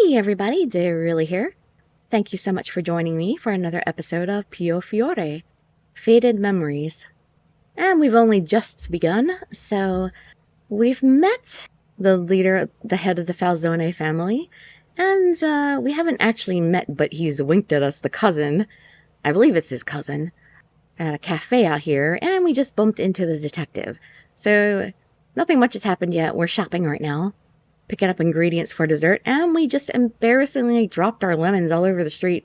Hey everybody, Dirili here. Thank you so much for joining me for another episode of Piofiore Fated Memories. And we've only just begun, so we've met the leader, the head of the Falzone family, and we haven't actually met, but he's winked at us, the cousin, I believe it's his cousin, at a cafe out here, and we just bumped into the detective. So nothing much has happened yet. We're shopping right now, picking up ingredients for dessert, and we just embarrassingly dropped our lemons all over the street.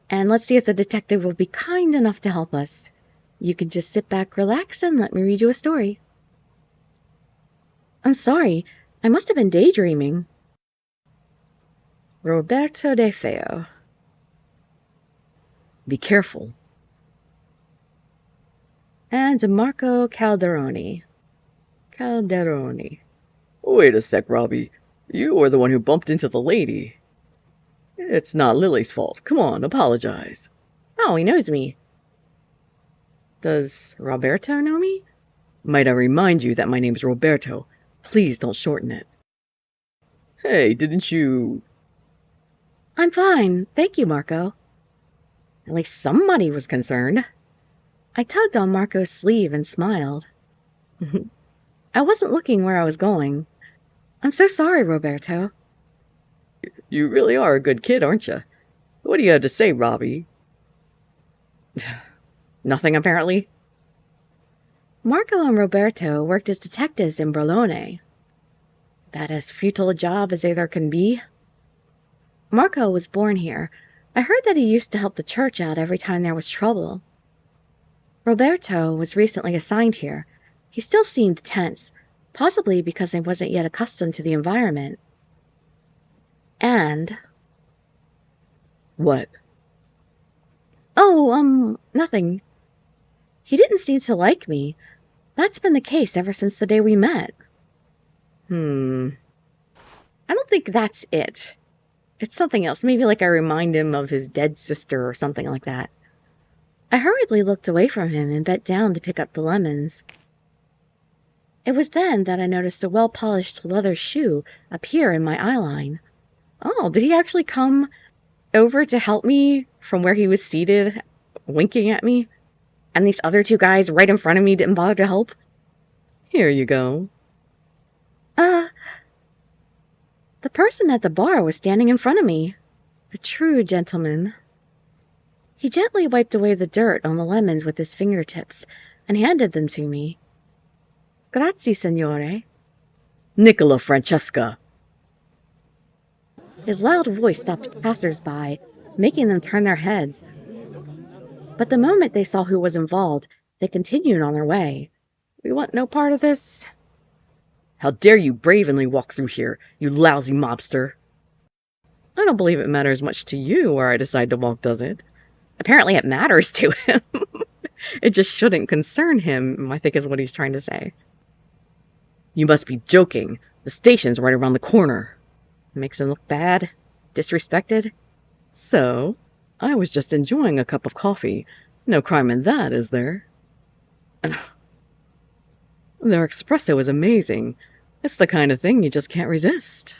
And let's see if the detective will be kind enough to help us. You can just sit back, relax, and let me read you a story. I'm sorry, I must have been daydreaming. Roberto De Feo. Be careful. And Marco Calderoni. Wait a sec, Robbie. You are the one who bumped into the lady. It's not Lily's fault. Come on, apologize. Oh, he knows me. Does Roberto know me? Might I remind you that my name's Roberto. Please don't shorten it. Hey, didn't you... I'm fine, thank you, Marco. At least somebody was concerned. I tugged on Marco's sleeve and smiled. I wasn't looking where I was going. I'm so sorry, Roberto. You really are a good kid, aren't you? What do you have to say, Robbie? Nothing, apparently. Marco and Roberto worked as detectives in Bologna. About as futile a job as there can be. Marco was born here. I heard that he used to help the church out every time there was trouble. Roberto was recently assigned here. He still seemed tense, possibly because he wasn't yet accustomed to the environment. And... What? Oh, nothing. He didn't seem to like me. That's been the case ever since the day we met. I don't think that's it. It's something else. Maybe like I remind him of his dead sister or something like that. I hurriedly looked away from him and bent down to pick up the lemons. It was then that I noticed a well-polished leather shoe appear in my eyeline. Oh, did he actually come over to help me from where he was seated, winking at me? And these other two guys right in front of me didn't bother to help? Here you go. The person at the bar was standing in front of me. A true gentleman. He gently wiped away the dirt on the lemons with his fingertips and handed them to me. Grazie, signore. Nicola Francesca. His loud voice stopped passers-by, making them turn their heads. But the moment they saw who was involved, they continued on their way. We want no part of this. How dare you brazenly walk through here, you lousy mobster. I don't believe it matters much to you where I decide to walk, does it? Apparently it matters to him. It just shouldn't concern him, I think is what he's trying to say. You must be joking. The station's right around the corner. Makes him look bad, disrespected. So, I was just enjoying a cup of coffee. No crime in that, is there? Their espresso is amazing. It's the kind of thing you just can't resist.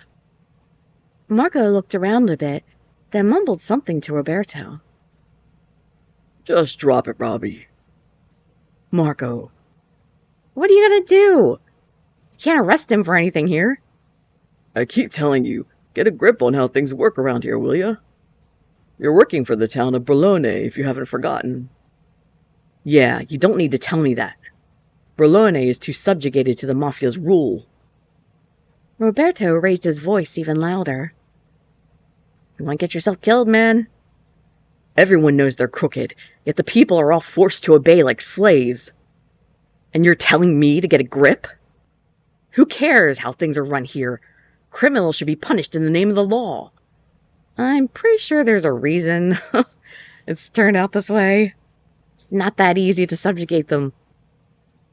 Marco looked around a bit, then mumbled something to Roberto. Just drop it, Robbie. Marco. What are you gonna do? You can't arrest him for anything here. I keep telling you, get a grip on how things work around here, will ya? You're working for the town of Bologna, if you haven't forgotten. Yeah, you don't need to tell me that. Bologna is too subjugated to the Mafia's rule. Roberto raised his voice even louder. You want to get yourself killed, man? Everyone knows they're crooked, yet the people are all forced to obey like slaves. And you're telling me to get a grip? Who cares how things are run here? Criminals should be punished in the name of the law. I'm pretty sure there's a reason it's turned out this way. It's not that easy to subjugate them.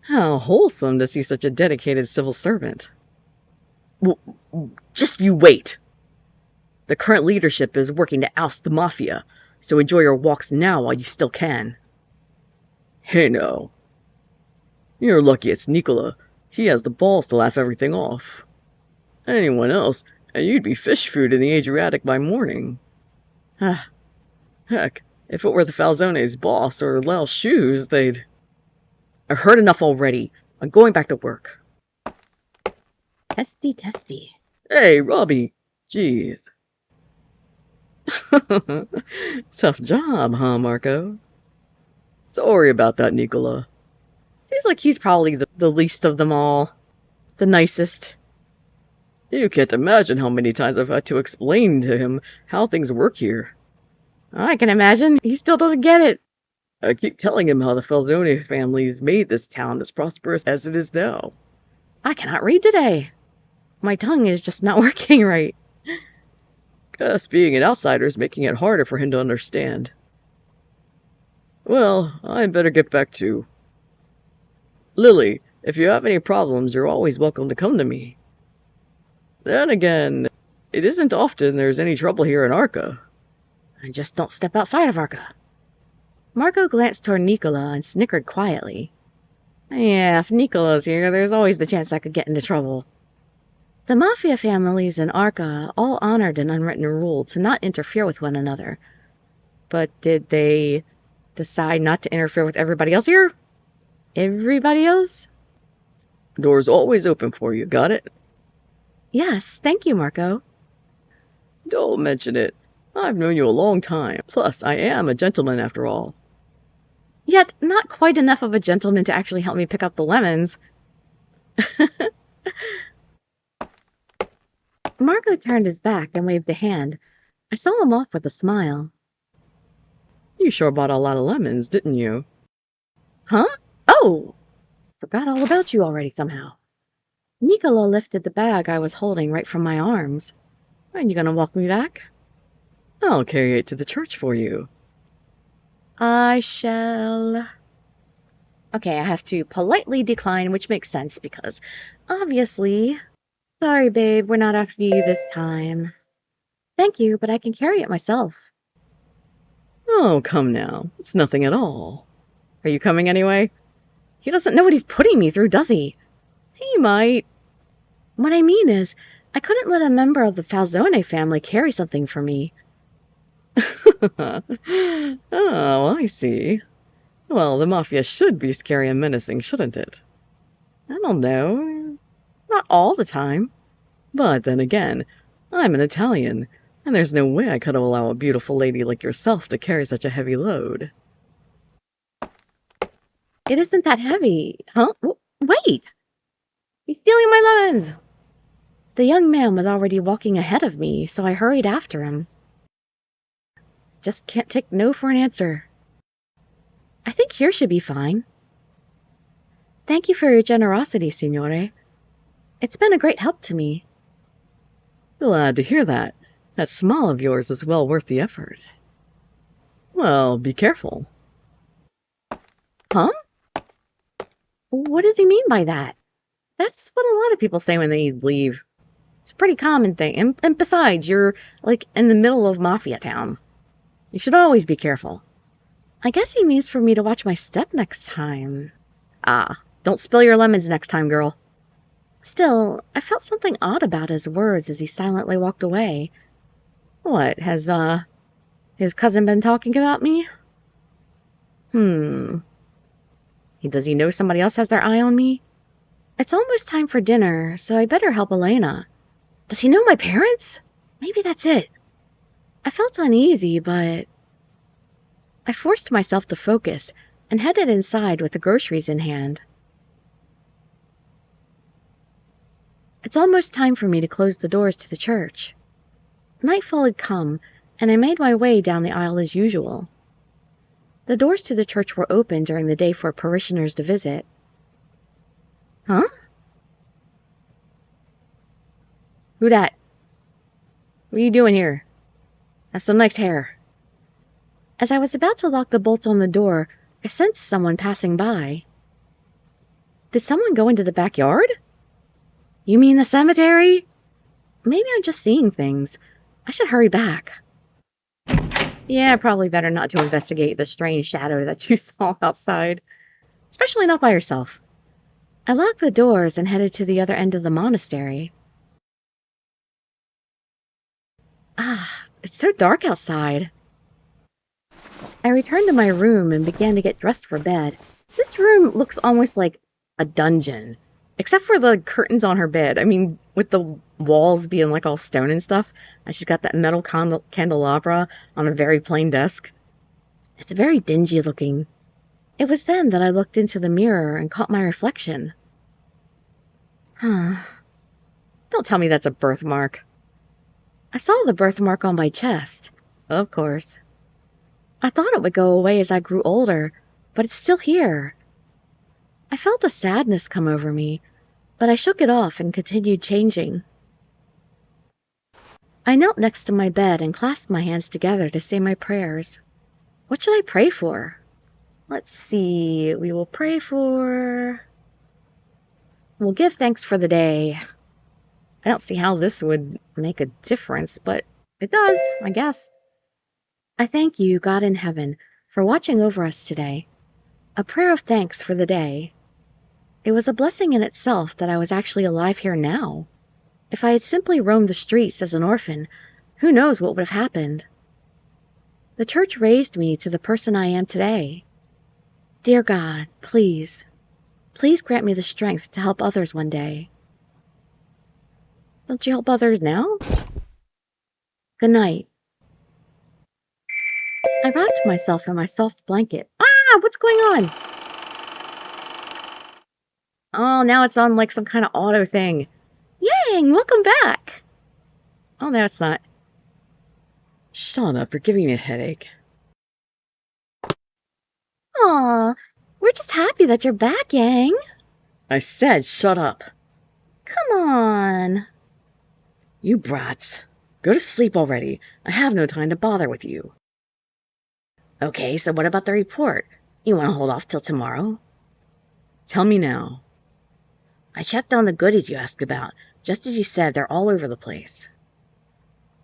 How wholesome to see such a dedicated civil servant. Just you wait. The current leadership is working to oust the Mafia, so enjoy your walks now while you still can. Hey now. You're lucky it's Nicola. He has the balls to laugh everything off. Anyone else, And you'd be fish food in the Adriatic by morning. Ah, heck, if it were the Falzone's boss or Lel's shoes, they'd... I've heard enough already. I'm going back to work. Testy, testy. Hey, Robbie. Jeez. Tough job, huh, Marco? Sorry about that, Nicola. Seems like he's probably the least of them all. The nicest. You can't imagine how many times I've had to explain to him how things work here. I can imagine. He still doesn't get it. I keep telling him how the Falzone family's made this town as prosperous as it is now. I cannot read today. My tongue is just not working right. Guess being an outsider is making it harder for him to understand. Well, I'd better get back to... Lily, if you have any problems, you're always welcome to come to me. Then again, it isn't often there's any trouble here in Arca. I just don't step outside of Arca. Marco glanced toward Nicola and snickered quietly. Yeah, if Nicola's here, there's always the chance I could get into trouble. The Mafia families in Arca all honored an unwritten rule to not interfere with one another. But did they decide not to interfere with everybody else here? Everybody else? Door's always open for you, got it? Yes, thank you, Marco. Don't mention it. I've known you a long time. Plus, I am a gentleman after all. Yet not quite enough of a gentleman to actually help me pick up the lemons. Marco turned his back and waved a hand. I saw him off with a smile. You sure bought a lot of lemons, didn't you? Huh? Oh! Forgot all about you already somehow. Nicola lifted the bag I was holding right from my arms. Are you gonna walk me back? I'll carry it to the church for you. I shall... Okay, I have to politely decline, which makes sense because, obviously... Sorry, babe, we're not after you this time. Thank you, but I can carry it myself. Oh, come now. It's nothing at all. Are you coming anyway? He doesn't know what he's putting me through, does he? He might. What I mean is, I couldn't let a member of the Falzone family carry something for me. Oh, I see. Well, the Mafia should be scary and menacing, shouldn't it? I don't know. Not all the time. But then again, I'm an Italian, and there's no way I could allow a beautiful lady like yourself to carry such a heavy load. It isn't that heavy. Huh? Wait! He's stealing my lemons! The young man was already walking ahead of me, so I hurried after him. Just can't take no for an answer. I think here should be fine. Thank you for your generosity, signore. It's been a great help to me. Glad to hear that. That smile of yours is well worth the effort. Well, be careful. Huh? What does he mean by that? That's what a lot of people say when they leave. It's a pretty common thing. And besides, you're, like, in the middle of Mafia town. You should always be careful. I guess he means for me to watch my step next time. Ah, don't spill your lemons next time, girl. Still, I felt something odd about his words as he silently walked away. What, has, his cousin been talking about me? Does he know somebody else has their eye on me? It's almost time for dinner, so I better help Elena. Does he know my parents? Maybe that's it. I felt uneasy, but I forced myself to focus and headed inside with the groceries in hand. It's almost time for me to close the doors to the church. Nightfall had come, and I made my way down the aisle as usual. The doors to the church were open during the day for parishioners to visit. Huh? Who dat? What are you doing here? That's some nice hair. As I was about to lock the bolts on the door, I sensed someone passing by. Did someone go into the backyard? You mean the cemetery? Maybe I'm just seeing things. I should hurry back. Yeah, probably better not to investigate the strange shadow that you saw outside. Especially not by yourself. I locked the doors and headed to the other end of the monastery. It's so dark outside. I returned to my room and began to get dressed for bed. This room looks almost like a dungeon, except for the curtains on her bed. I mean, with the walls being like all stone and stuff, and she's got that metal candelabra on a very plain desk. It's very dingy looking. It was then that I looked into the mirror and caught my reflection. Don't tell me that's a birthmark. I saw the birthmark on my chest. Of course. I thought it would go away as I grew older, but it's still here. I felt a sadness come over me, but I shook it off and continued changing. I knelt next to my bed and clasped my hands together to say my prayers. What should I pray for? Let's see, we'll give thanks for the day. I don't see how this would make a difference, but it does, I guess. I thank you, God in heaven, for watching over us today. A prayer of thanks for the day. It was a blessing in itself that I was actually alive here now. If I had simply roamed the streets as an orphan, who knows what would have happened? The church raised me to the person I am today. Dear God, please grant me the strength to help others one day. Don't you help others now? Good night. I wrapped myself in my soft blanket. What's going on? Oh, now it's on like some kind of auto thing. Yang, welcome back. Oh, no, it's not. Shut up, you're giving me a headache. Aw, we're just happy that you're back, Yang. I said shut up. Come on. You brats. Go to sleep already. I have no time to bother with you. Okay, so what about the report? You want to hold off till tomorrow? Tell me now. I checked on the goodies you asked about. Just as you said, they're all over the place.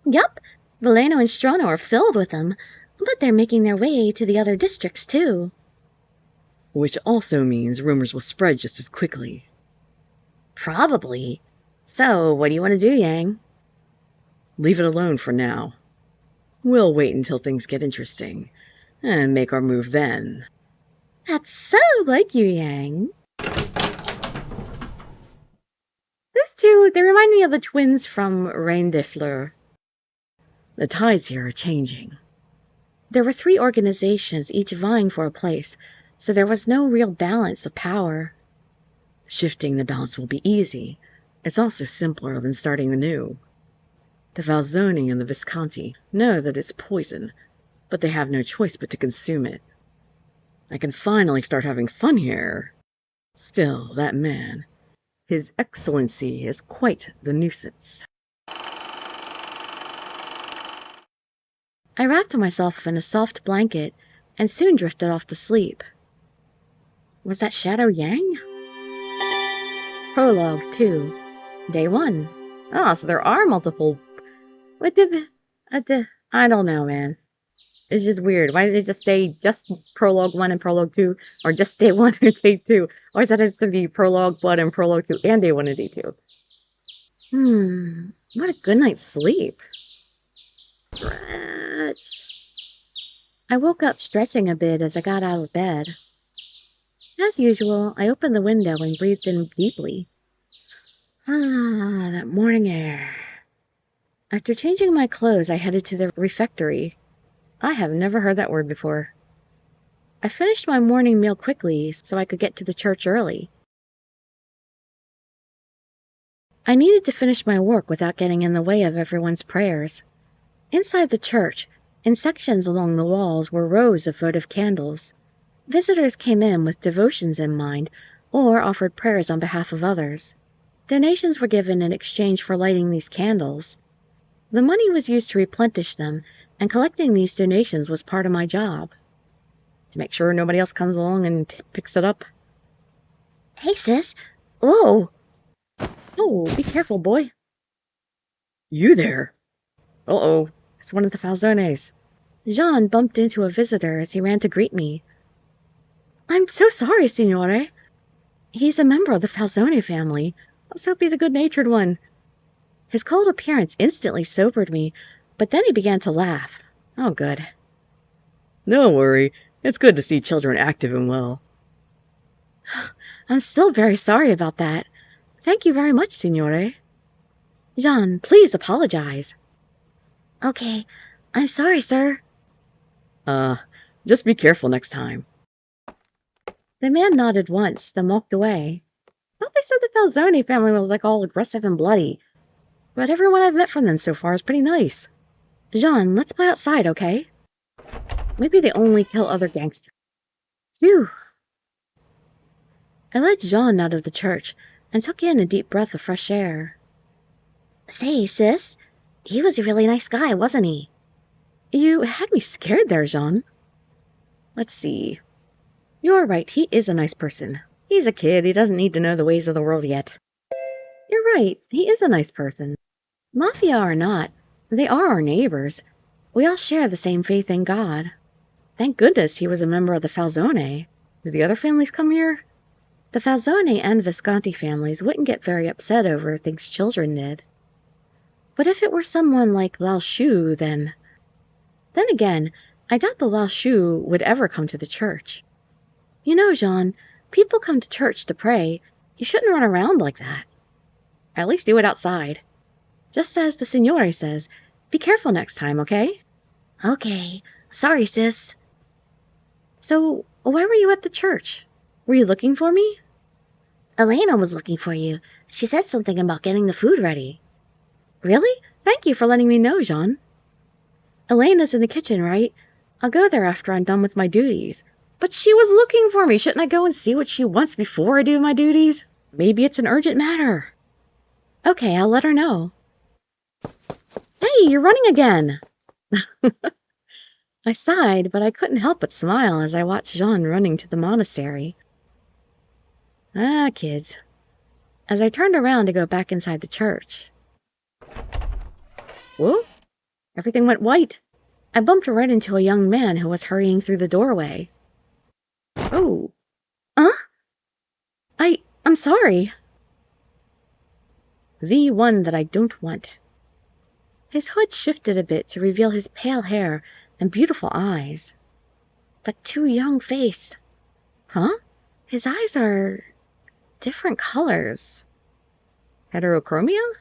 Yup, Veleno and Strano are filled with them, but they're making their way to the other districts too. Which also means rumors will spread just as quickly. Probably. So, what do you want to do, Yang? Leave it alone for now. We'll wait until things get interesting, and make our move then. That's so like you, Yang. Those two, they remind me of the twins from Reine de Fleur. The tides here are changing. There were 3 organizations, each vying for a place, so there was no real balance of power. Shifting the balance will be easy. It's also simpler than starting anew. The Falzoni and the Visconti know that it's poison, but they have no choice but to consume it. I can finally start having fun here. Still, that man, His Excellency, is quite the nuisance. I wrapped myself in a soft blanket and soon drifted off to sleep. Was that Shadow Yang? Prologue 2, Day 1. So there are multiple. I don't know, man. It's just weird. Why did they just say just Prologue 1 and Prologue 2? Or just Day 1 and Day 2? Or does it have to be Prologue 1 and Prologue 2 and Day 1 and Day 2? What a good night's sleep. Stretch. I woke up stretching a bit as I got out of bed. As usual, I opened the window and breathed in deeply. That morning air. After changing my clothes, I headed to the refectory. I have never heard that word before. I finished my morning meal quickly so I could get to the church early. I needed to finish my work without getting in the way of everyone's prayers. Inside the church, in sections along the walls, were rows of votive candles. Visitors came in with devotions in mind or offered prayers on behalf of others. Donations were given in exchange for lighting these candles. The money was used to replenish them, and collecting these donations was part of my job. To make sure nobody else comes along and picks it up. Hey, sis. Whoa. Oh, be careful, boy. You there? Uh-oh. It's one of the Falzones. Jean bumped into a visitor as he ran to greet me. I'm so sorry, signore. He's a member of the Falzone family. Let's hope he's a good-natured one. His cold appearance instantly sobered me, But then he began to laugh. Oh, good. Don't worry, it's good to see children active and well. I'm still very sorry about that. Thank you very much, Signore. Jean, please apologize. Okay, I'm sorry, sir. Just be careful next time. The man nodded once, then walked away. Thought they said the Falzone family was like all aggressive and bloody, but everyone I've met from them so far is pretty nice. Jean, let's play outside, okay? Maybe they only kill other gangsters. Phew. I led Jean out of the church and took in a deep breath of fresh air. Say, sis, he was a really nice guy, wasn't he? You had me scared there, Jean. Let's see. You're right, he is a nice person. He's a kid, he doesn't need to know the ways of the world yet. You're right, he is a nice person. Mafia or not, they are our neighbors. We all share the same faith in God. Thank goodness he was a member of the Falzone. Do the other families come here? The Falzone and Visconti families wouldn't get very upset over things children did. But if it were someone like Lao Shu, then... Then again, I doubt the Lao Shu would ever come to the church. You know, Jean, people come to church to pray. You shouldn't run around like that. At least do it outside. Just as the Signore says, be careful next time, okay? Okay. Sorry, sis. So, why were you at the church? Were you looking for me? Elena was looking for you. She said something about getting the food ready. Really? Thank you for letting me know, Jean. Elena's in the kitchen, right? I'll go there after I'm done with my duties. But she was looking for me. Shouldn't I go and see what she wants before I do my duties? Maybe it's an urgent matter. Okay, I'll let her know. Hey, you're running again! I sighed, but I couldn't help but smile as I watched Jean running to the monastery. Ah, kids. As I turned around to go back inside the church. Whoa! Everything went white. I bumped right into a young man who was hurrying through the doorway. Oh. Huh? I'm sorry. The one that I don't want. His hood shifted a bit to reveal his pale hair and beautiful eyes. But too young face. Huh? His eyes are different colors. Heterochromia?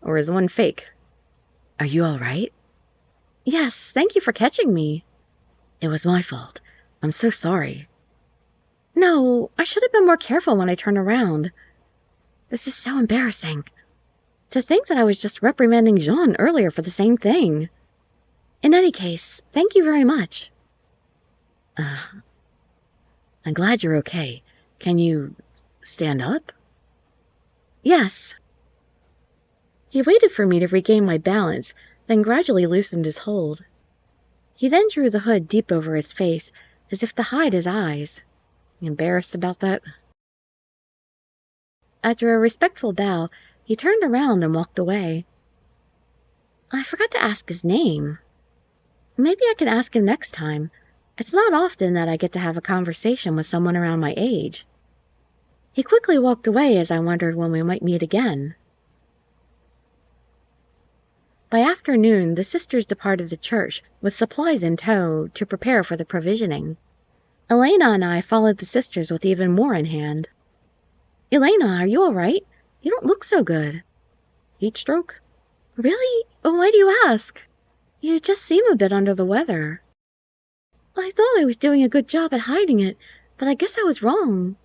Or is one fake? Are you all right? Yes, thank you for catching me. It was my fault. I'm so sorry. No, I should have been more careful when I turned around. This is so embarrassing. To think that I was just reprimanding Jean earlier for the same thing. In any case, thank you very much. I'm glad you're okay. Can you stand up? Yes. He waited for me to regain my balance, then gradually loosened his hold. He then drew the hood deep over his face, as if to hide his eyes. Embarrassed about that? After a respectful bow, he turned around and walked away. I forgot to ask his name. Maybe I can ask him next time. It's not often that I get to have a conversation with someone around my age. He quickly walked away as I wondered when we might meet again. By afternoon, the sisters departed the church, with supplies in tow, to prepare for the provisioning. Elena and I followed the sisters with even more in hand. Elena, are you all right? You don't look so good. Heat stroke? Really? Why do you ask? You just seem a bit under the weather. I thought I was doing a good job at hiding it, but I guess I was wrong.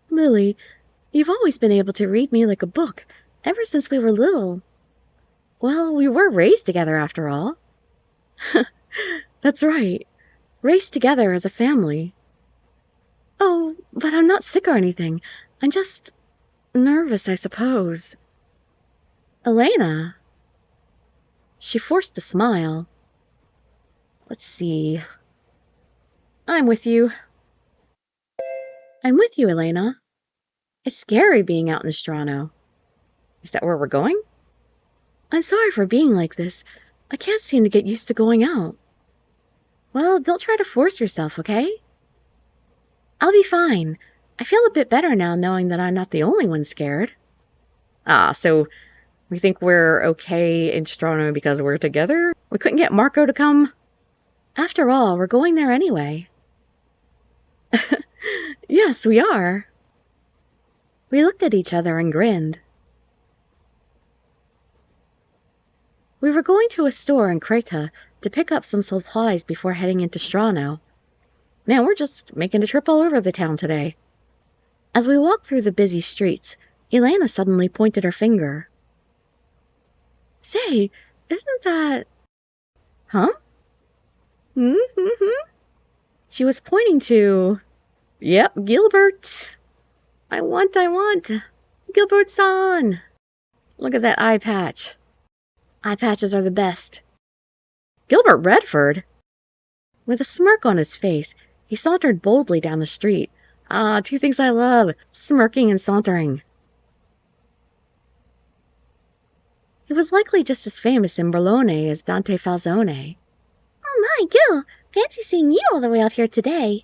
Lily, you've always been able to read me like a book, ever since we were little. Well, we were raised together after all. That's right. Raised together as a family. Oh, but I'm not sick or anything. I'm just nervous, I suppose. Elena. She forced a smile. Let's see. I'm with you. I'm with you, Elena. It's scary being out in Strano. Is that where we're going? I'm sorry for being like this. I can't seem to get used to going out. Well, don't try to force yourself, okay? I'll be fine. I feel a bit better now knowing that I'm not the only one scared. Ah, so We think we're okay in Strano because we're together? We couldn't get Marco to come? After all, we're going there anyway. Yes, we are. We looked at each other and grinned. We were going to a store in Creta to pick up some supplies before heading into Strano. Man, we're just making a trip all over the town today. As we walked through the busy streets, Elena suddenly pointed her finger. Say, isn't that... Huh? Mm-hmm. She was pointing to... Yep, Gilbert. I want. Gilbert-san. Look at that eye patch. Eye patches are the best. Gilbert Redford? With a smirk on his face, he sauntered boldly down the street. Ah, two things I love, smirking and sauntering. He was likely just as famous in Bologna as Dante Falzone. Oh my, Gil! Fancy seeing you all the way out here today.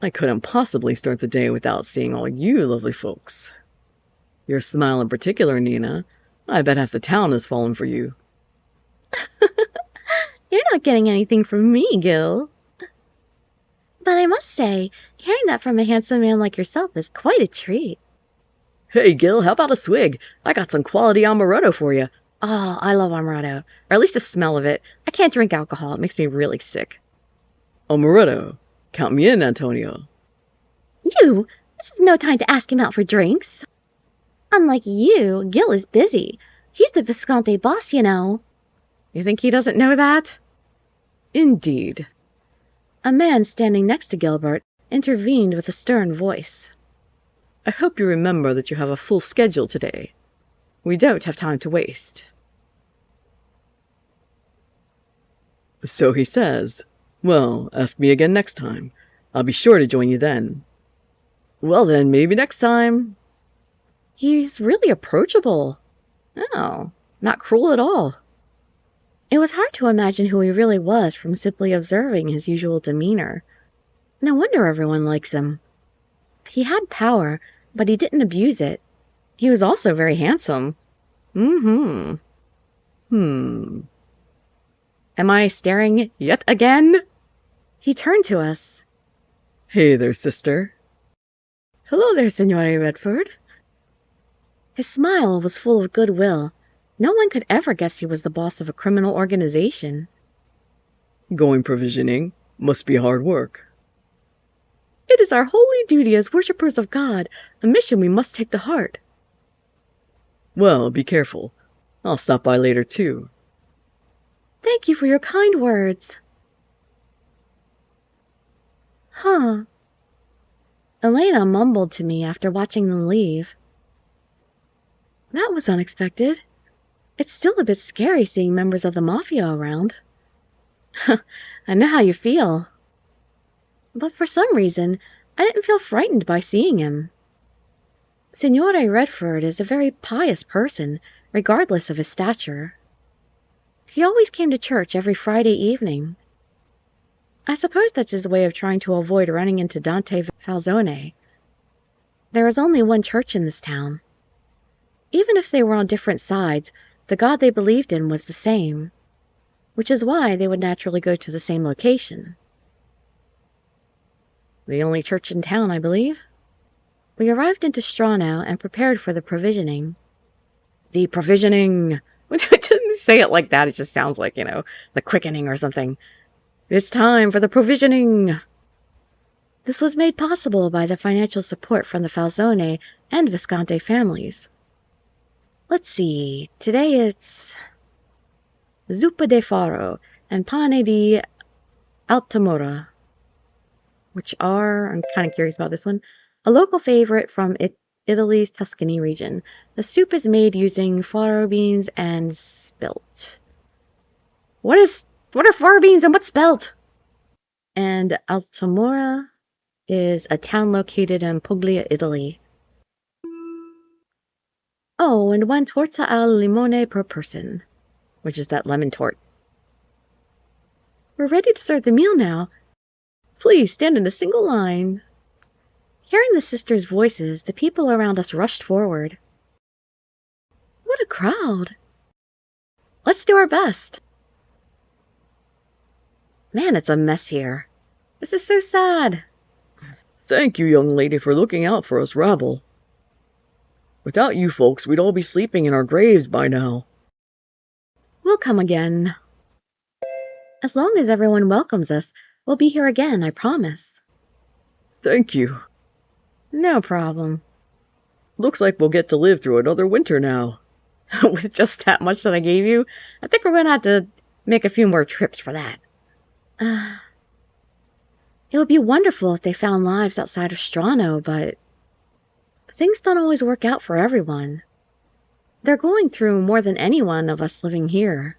I couldn't possibly start the day without seeing all you lovely folks. Your smile in particular, Nina. I bet half the town has fallen for you. You're not getting anything from me, Gil. But I must say, hearing that from a handsome man like yourself is quite a treat. Hey, Gil, how about a swig? I got some quality amaretto for you. Oh, I love amaretto. Or at least the smell of it. I can't drink alcohol. It makes me really sick. Amaretto. Count me in, Antonio. You? This is no time to ask him out for drinks. Unlike you, Gil is busy. He's the Visconti boss, you know. You think he doesn't know that? Indeed. A man standing next to Gilbert intervened with a stern voice. I hope you remember that you have a full schedule today. We don't have time to waste. So he says. Well, ask me again next time. I'll be sure to join you then. Well then, maybe next time. He's really approachable. Oh, not cruel at all. It was hard to imagine who he really was from simply observing his usual demeanor. No wonder everyone likes him. He had power, but he didn't abuse it. He was also very handsome. Am I staring yet again? He turned to us. Hey there, sister. Hello there, Signore Redford. His smile was full of goodwill. No one could ever guess he was the boss of a criminal organization. Going provisioning must be hard work. It is our holy duty as worshippers of God, a mission we must take to heart. Well, be careful. I'll stop by later, too. Thank you for your kind words. Huh. Elena mumbled to me after watching them leave. That was unexpected. It's still a bit scary seeing members of the Mafia around. I know how you feel. But for some reason, I didn't feel frightened by seeing him. Signore Redford is a very pious person, regardless of his stature. He always came to church every Friday evening. I suppose that's his way of trying to avoid running into Dante Falzone. There is only one church in this town. Even if they were on different sides, the God they believed in was the same, which is why they would naturally go to the same location. The only church in town, I believe. We arrived into Strano and prepared for the provisioning. The provisioning! It doesn't say it like that, it just sounds like, the quickening or something. It's time for the provisioning! This was made possible by the financial support from the Falzone and Visconti families. Let's see, today it's zuppa de farro and pane di Altamora, which are, I'm kind of curious about this one, a local favorite from Italy's Tuscany region. The soup is made using farro beans and spelt. What are farro beans and what's spelt? And Altamora is a town located in Puglia, Italy. Oh, and 1 torta al limone per person. Which is that lemon tort. We're ready to serve the meal now. Please stand in a single line. Hearing the sisters' voices, the people around us rushed forward. What What a crowd. Let's do our best. Man, it's a mess here. This is so sad. Thank you, young lady, for looking out for us rabble. Without you folks, we'd all be sleeping in our graves by now. We'll come again. As long as everyone welcomes us, we'll be here again, I promise. Thank you. No problem. Looks like we'll get to live through another winter now. With just that much that I gave you, I think we're going to have to make a few more trips for that. It would be wonderful if they found lives outside of Strano, but things don't always work out for everyone. They're going through more than any one of us living here.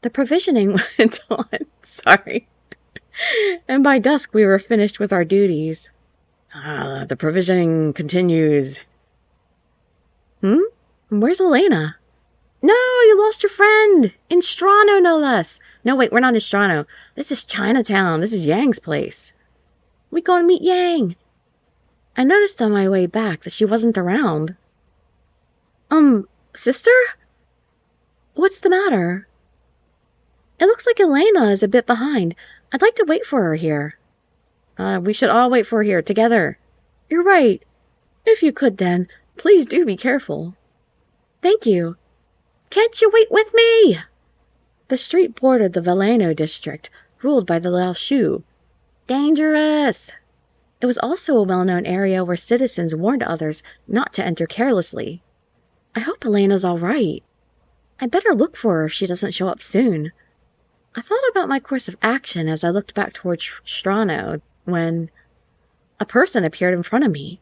The provisioning went on. Sorry. And by dusk we were finished with our duties. The provisioning continues. Where's Elena? No, you lost your friend! In Strano, no less! No, wait, we're not in Strano. This is Chinatown. This is Yang's place. We gonna meet Yang. I noticed on my way back that she wasn't around. Sister? What's the matter? It looks like Elena is a bit behind. I'd like to wait for her here. We should all wait for her here, together. You're right. If you could then, please do be careful. Thank you. Can't you wait with me? The street bordered the Veleno district, ruled by the Lao Shu. Dangerous! It was also a well-known area where citizens warned others not to enter carelessly. I hope Elena's all right. I better look for her if she doesn't show up soon. I thought about my course of action as I looked back towards Strano when a person appeared in front of me.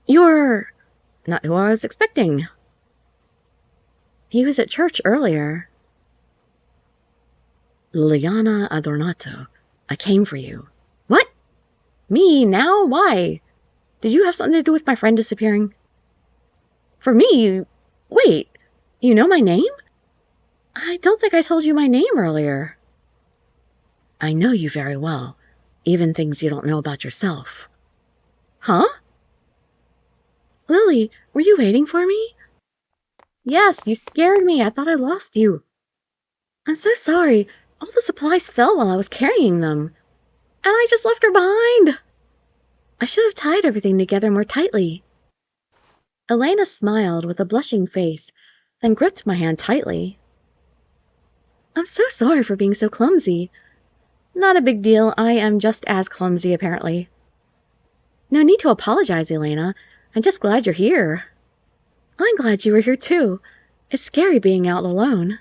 You're not who I was expecting. He was at church earlier. Liliana Adornato, I came for you. What? Me? Now? Why? Did you have something to do with my friend disappearing? For me? Wait, you know my name? I don't think I told you my name earlier. I know you very well, even things you don't know about yourself. Huh? Lily, were you waiting for me? Yes, you scared me. I thought I lost you. I'm so sorry. All the supplies fell while I was carrying them. And I just left her behind. I should have tied everything together more tightly. Elena smiled with a blushing face, then gripped my hand tightly. I'm so sorry for being so clumsy. Not a big deal. I am just as clumsy, apparently. No need to apologize, Elena. I'm just glad you're here. I'm glad you were here, too. It's scary being out alone.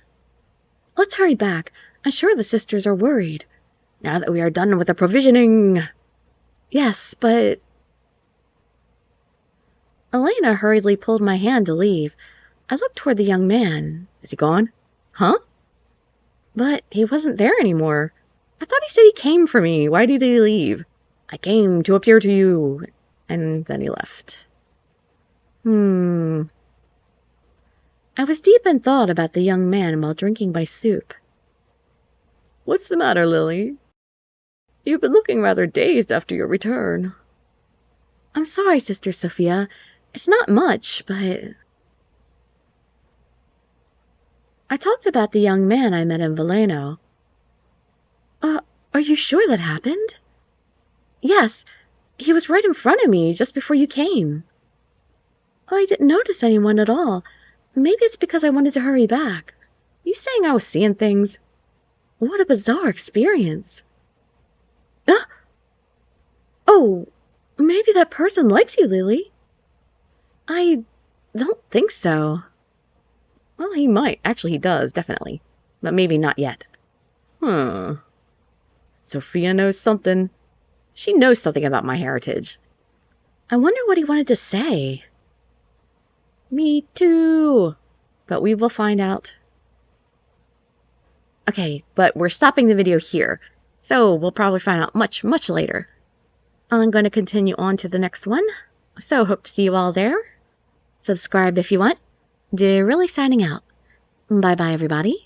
Let's hurry back. I'm sure the sisters are worried. Now that we are done with the provisioning. Yes, but... Elena hurriedly pulled my hand to leave. I looked toward the young man. Is he gone? Huh? But he wasn't there anymore. I thought he said he came for me. Why did he leave? I came to appear to you. And then he left. I was deep in thought about the young man while drinking my soup. What's the matter, Lily? You've been looking rather dazed after your return. I'm sorry, Sister Sophia. It's not much, but... I talked about the young man I met in Veleno. Are you sure that happened? Yes, he was right in front of me just before you came. I didn't notice anyone at all. Maybe it's because I wanted to hurry back. You saying I was seeing things? What a bizarre experience. Oh, maybe that person likes you, Lily. I don't think so. Well, he might. Actually, he does, definitely. But maybe not yet. Sophia knows something. She knows something about my heritage. I wonder what he wanted to say. Me too. But we will find out. Okay, but we're stopping the video here. So we'll probably find out much, much later. I'm going to continue on to the next one. So hope to see you all there. Subscribe if you want. Dirili signing out. Bye-bye, everybody.